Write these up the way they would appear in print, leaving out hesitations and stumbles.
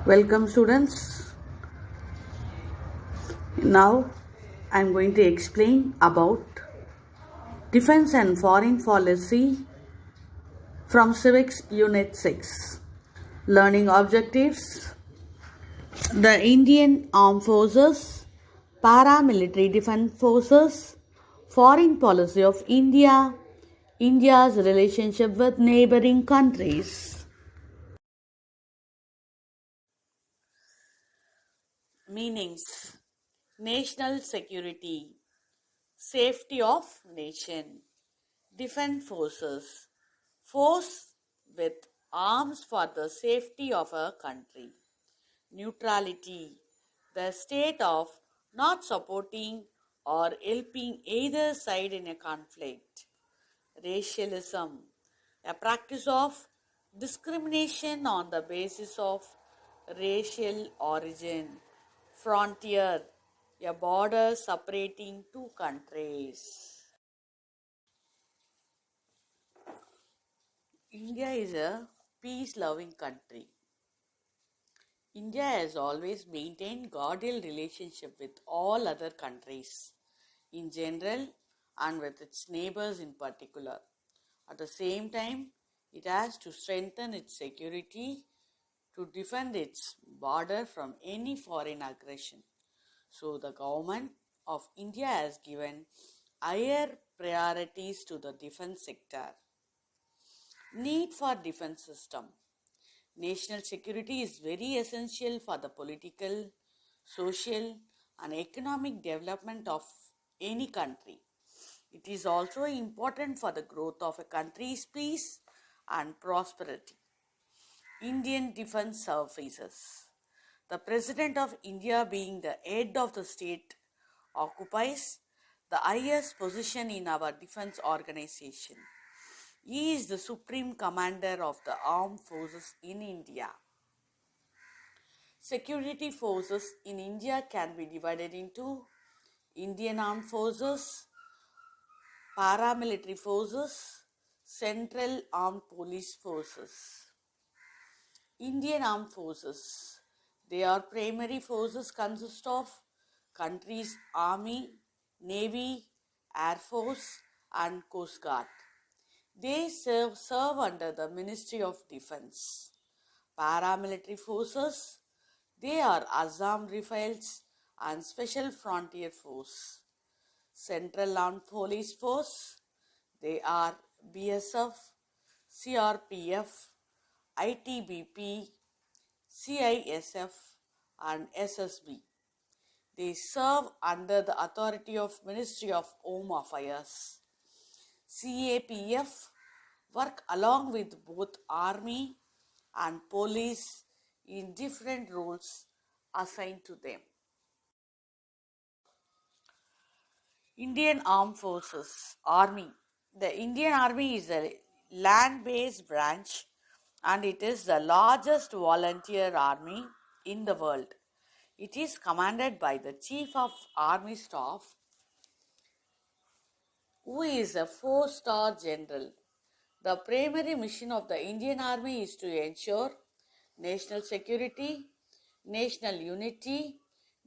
Welcome, students. Now I'm going to explain about defense and foreign policy from Civics Unit 6. Learning objectives: the Indian Armed Forces, paramilitary defense forces, foreign policy of India, India's relationship with neighboring countries. Meanings: national security, safety of nation, defense forces, force with arms for the safety of a country. Neutrality, the state of not supporting or helping either side in a conflict. Racialism, a practice of discrimination on the basis of racial origin. Frontier, a border separating two countries. India is a peace-loving country. India has always maintained cordial relationship with all other countries in general and with its neighbors in particular. At the same time, it has to strengthen its security to defend its border from any foreign aggression. So the government of India has given higher priorities to the defense sector. Need for defense system. National security is very essential for the political, social, and economic development of any country. It is also important for the growth of a country's peace and prosperity. Indian Defense Services. The President of India, being the head of the state, occupies the highest position in our defense organization. He is the supreme commander of the armed forces in India. Security forces in India can be divided into Indian Armed Forces, paramilitary forces, Central Armed Police Forces. Indian Armed Forces. Their primary forces consist of country's Army, Navy, Air Force, and Coast Guard. They serve under the Ministry of Defense. Paramilitary forces. They are Assam Rifles and Special Frontier Force. Central Armed Police Force. They are BSF, CRPF, ITBP, CISF, and SSB. They serve under the authority of Ministry of Home Affairs. CAPF work along with both army and police in different roles assigned to them. Indian Armed Forces, Army. The Indian Army is a land-based branch and it is the largest volunteer army in the world. It is commanded by the Chief of Army Staff, who is a four-star general. The primary mission of the Indian Army is to ensure national security, national unity,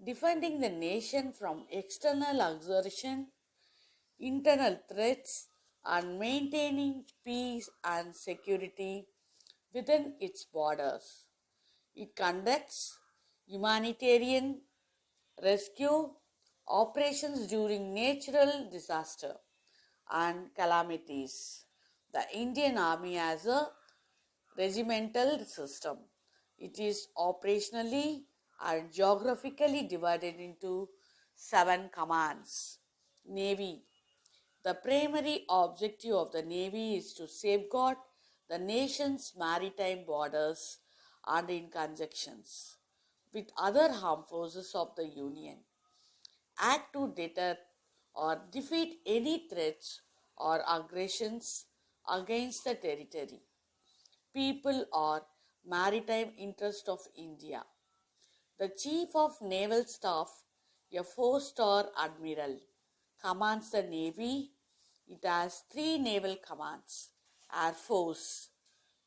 defending the nation from external aggression, internal threats, and maintaining peace and security within its borders. It conducts humanitarian rescue operations during natural disaster and calamities. The Indian Army has a regimental system. It is operationally and geographically divided into 7 commands. Navy. The primary objective of the Navy is to safeguard the nation's maritime borders and in conjunctions with other armed forces of the Union. Act to deter or defeat any threats or aggressions against the territory, people, or maritime interest of India. The Chief of Naval Staff, a four-star admiral, commands the Navy. It has 3 naval commands. Air Force.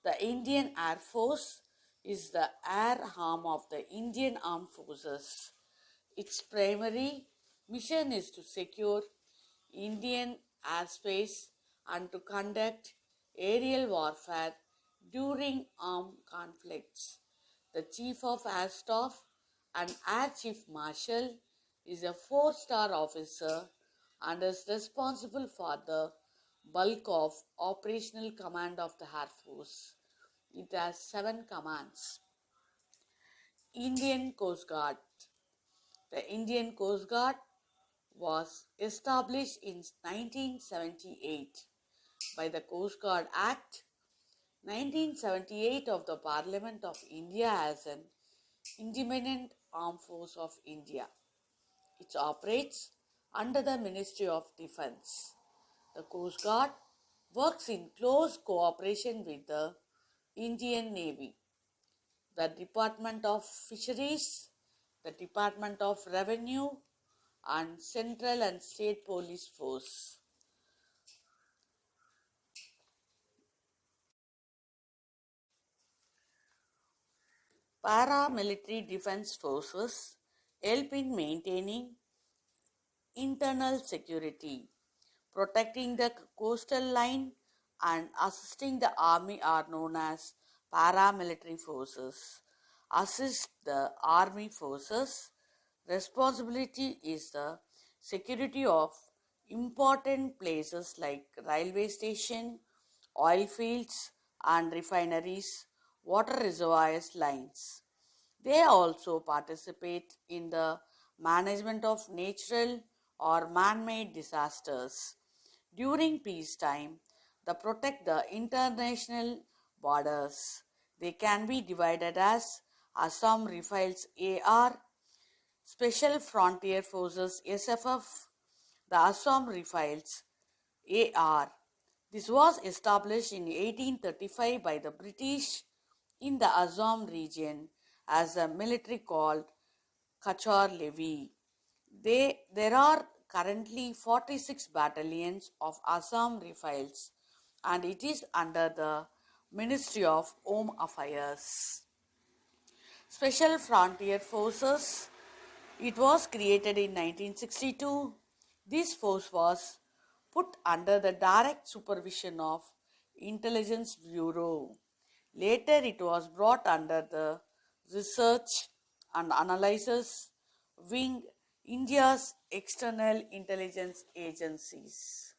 The Indian Air Force is the air arm of the Indian Armed Forces. Its primary mission is to secure Indian airspace and to conduct aerial warfare during armed conflicts. The Chief of Air Staff and Air Chief Marshal is a four-star officer and is responsible for the bulk of operational command of the Air Force. It has seven commands. Indian Coast Guard. The Indian Coast Guard was established in 1978 by the Coast Guard Act 1978 of the Parliament of India as an independent armed force of India. It operates under the Ministry of Defence. The Coast Guard works in close cooperation with the Indian Navy, the Department of Fisheries, the Department of Revenue, and Central and State Police Force. Paramilitary defense forces help in maintaining internal security, protecting the coastal line, and assisting the army are known as paramilitary forces. Assist the army forces. Responsibility is the security of important places like railway station, oil fields and refineries, water reservoirs lines. They also participate in the management of natural or man-made disasters. During peacetime, they protect the international borders. They can be divided as Assam Rifles AR, Special Frontier Forces SFF, the Assam Rifles AR. This was established in 1835 by the British in the Assam region as a military called Kachar Levy. There are currently 46 battalions of Assam Rifles and it is under the Ministry of Home Affairs. Special Frontier Forces. It was created in 1962. This force was put under the direct supervision of Intelligence Bureau. Later it was brought under the Research and Analysis Wing, India's external intelligence agencies.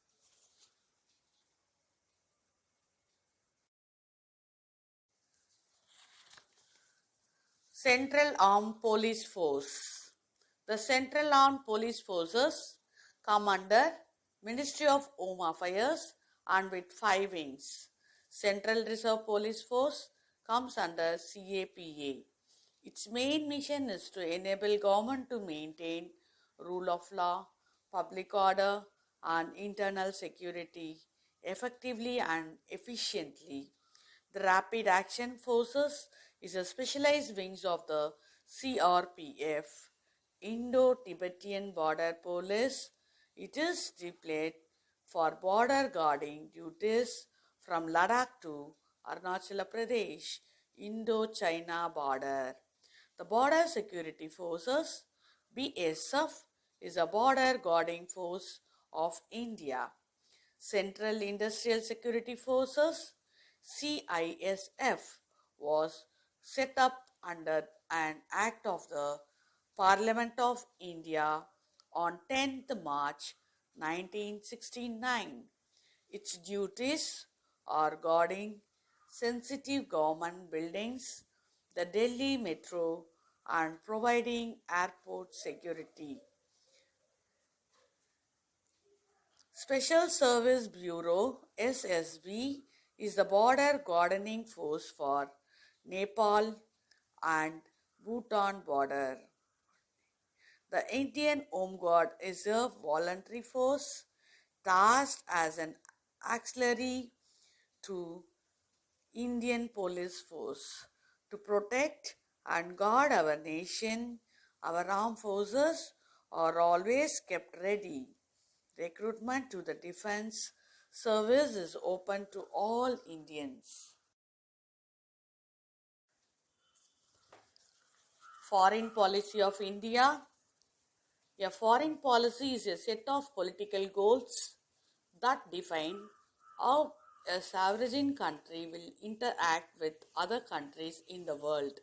Central Armed Police Force. The Central Armed Police Forces come under Ministry of Home Affairs and with five wings. Central Reserve Police Force comes under CAPA. Its main mission is to enable government to maintain rule of law, public order and internal security effectively and efficiently. The Rapid Action Forces is a specialized wings of the CRPF, Indo-Tibetan Border Police. It is deployed for border guarding duties from Ladakh to Arunachal Pradesh, Indo-China border. The Border Security Forces, BSF, is a border guarding force of India. Central Industrial Security Forces, CISF, was set up under an act of the Parliament of India on 10th March 1969. Its duties are guarding sensitive government buildings, the Delhi Metro, and providing airport security. Special Service Bureau SSB is the border guarding force for Nepal and Bhutan border. The Indian Home Guard is a voluntary force tasked as an auxiliary to Indian Police Force to protect and guard our nation. Our armed forces are always kept ready. Recruitment to the defense service is open to all Indians. Foreign policy of India. A foreign policy is a set of political goals that define how a sovereign country will interact with other countries in the world.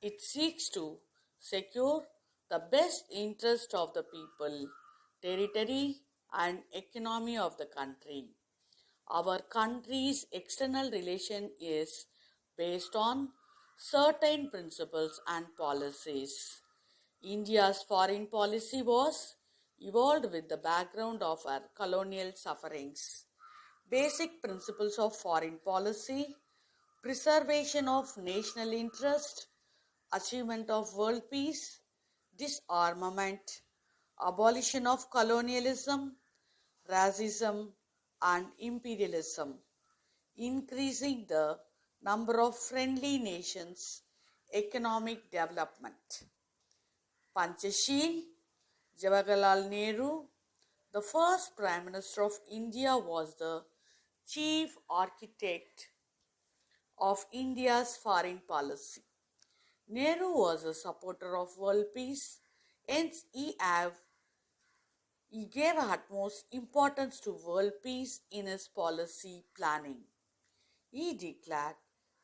It seeks to secure the best interest of the people, territory, and economy of the country. Our country's external relation is based on certain principles and policies. India's foreign policy was evolved with the background of our colonial sufferings. Basic principles of foreign policy: preservation of national interest, achievement of world peace, disarmament, abolition of colonialism, racism, and imperialism, increasing the number of friendly nations, economic development. Panchashil, Jawaharlal Nehru, the first Prime Minister of India, was the chief architect of India's foreign policy. Nehru was a supporter of world peace, hence he gave utmost importance to world peace in his policy planning. He declared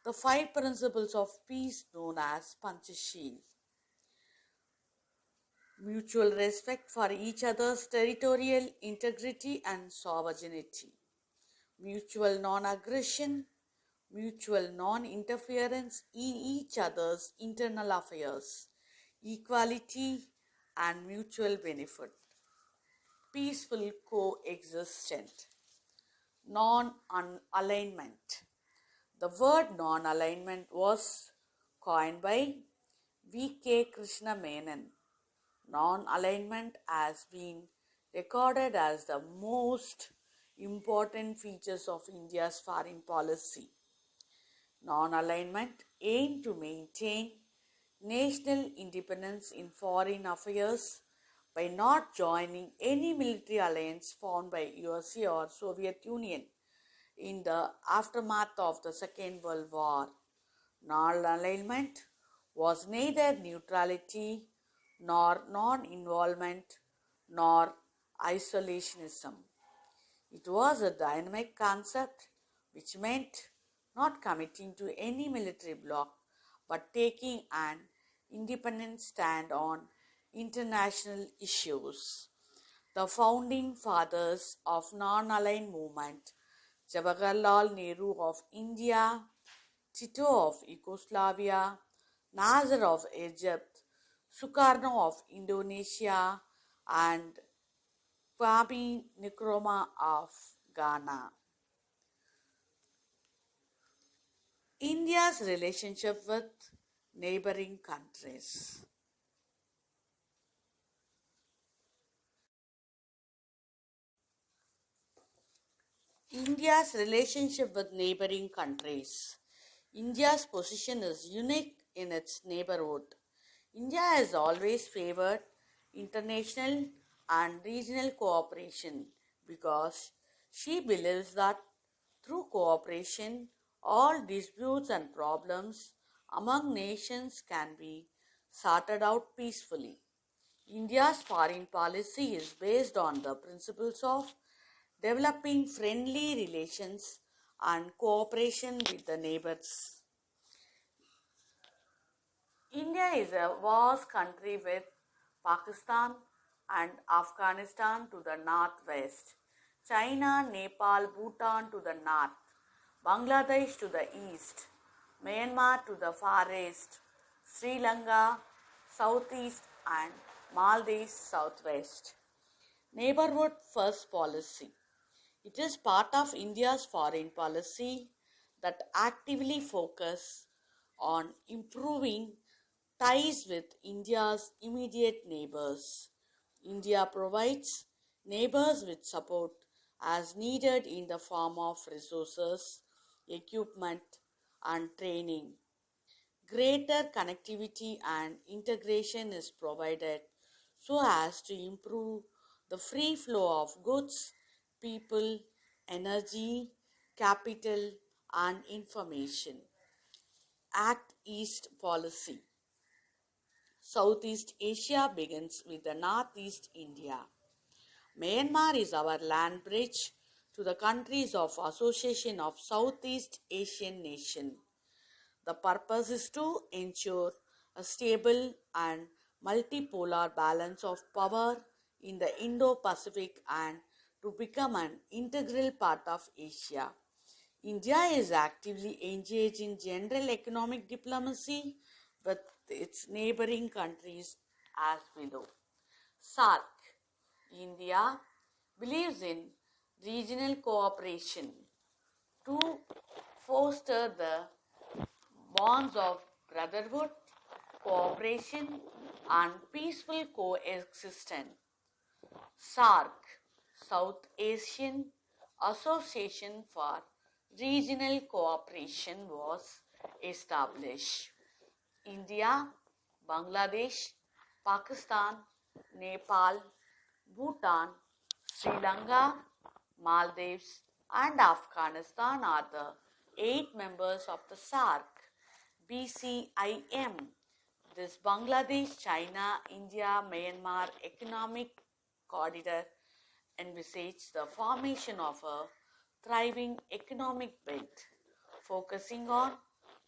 the five principles of peace known as Panchashil: mutual respect for each other's territorial integrity and sovereignty, mutual non-aggression, mutual non-interference in each other's internal affairs, equality and mutual benefit, peaceful coexistence, non-alignment. The word non-alignment was coined by V.K. Krishna Menon. Non-alignment has been recorded as the most important features of India's foreign policy. Non-alignment aimed to maintain national independence in foreign affairs by not joining any military alliance formed by USA or Soviet Union in the aftermath of the Second World War. Non-alignment was neither neutrality nor non-involvement nor isolationism. It was a dynamic concept which meant not committing to any military bloc but taking an independent stand on international issues. The founding fathers of non-aligned movement: Jawaharlal Nehru of India, Tito of Yugoslavia, Nasser of Egypt, Sukarno of Indonesia, and Kwame Nkrumah of Ghana. India's relationship with neighboring countries. India's relationship with neighboring countries. India's position is unique in its neighborhood. India has always favored international and regional cooperation because she believes that through cooperation, all disputes and problems among nations can be sorted out peacefully. India's foreign policy is based on the principles of developing friendly relations and cooperation with the neighbors. India is a vast country with Pakistan and Afghanistan to the northwest, China, Nepal, Bhutan to the north, Bangladesh to the east, Myanmar to the far east, Sri Lanka southeast, and Maldives southwest. Neighborhood First Policy. It is part of India's foreign policy that actively focus on improving ties with India's immediate neighbors. India provides neighbors with support as needed in the form of resources, equipment, and training. Greater connectivity and integration is provided so as to improve the free flow of goods, people, energy, capital, and information. Act East Policy. Southeast Asia begins with the Northeast India. Myanmar is our land bridge to the countries of Association of Southeast Asian Nations. The purpose is to ensure a stable and multipolar balance of power in the Indo-Pacific and to become an integral part of Asia. India is actively engaged in general economic diplomacy with its neighboring countries as below. SAARC. India believes in regional cooperation to foster the bonds of brotherhood, cooperation, and peaceful coexistence. SAARC, South Asian Association for Regional Cooperation, was established. India, Bangladesh, Pakistan, Nepal, Bhutan, Sri Lanka, Maldives, and Afghanistan are the 8 members of the SAARC. BCIM. This Bangladesh, China, India, Myanmar Economic Corridor envisages the formation of a thriving economic belt focusing on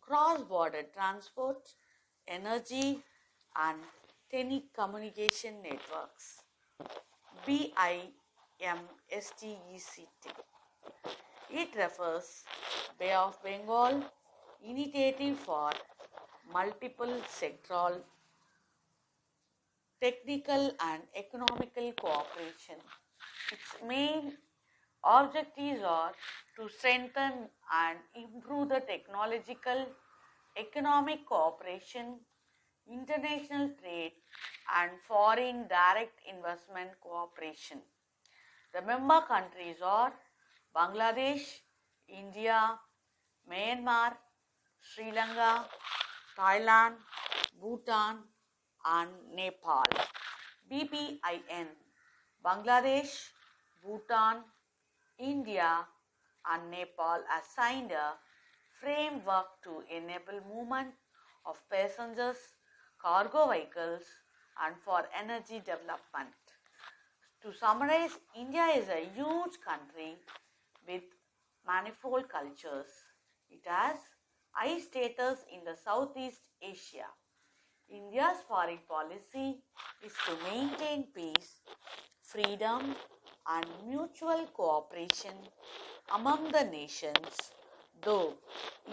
cross-border transport, energy, and telecommunication networks. BIMSTECT. It refers Bay of Bengal Initiative for Multiple Sectoral Technical and Economical Cooperation. Its main objectives are to strengthen and improve the technological, economic cooperation, international trade, and foreign direct investment cooperation. The member countries are Bangladesh, India, Myanmar, Sri Lanka, Thailand, Bhutan, and Nepal. BPIN. Bangladesh, Bhutan, India, and Nepal have signed a framework to enable movement of passengers, cargo vehicles, and for energy development. To summarize, India is a huge country with manifold cultures. It has high status in the Southeast Asia. India's foreign policy is to maintain peace, freedom, and mutual cooperation among the nations. Though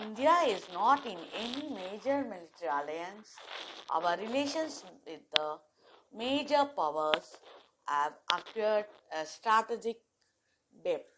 India is not in any major military alliance, our relations with the major powers have acquired a strategic depth.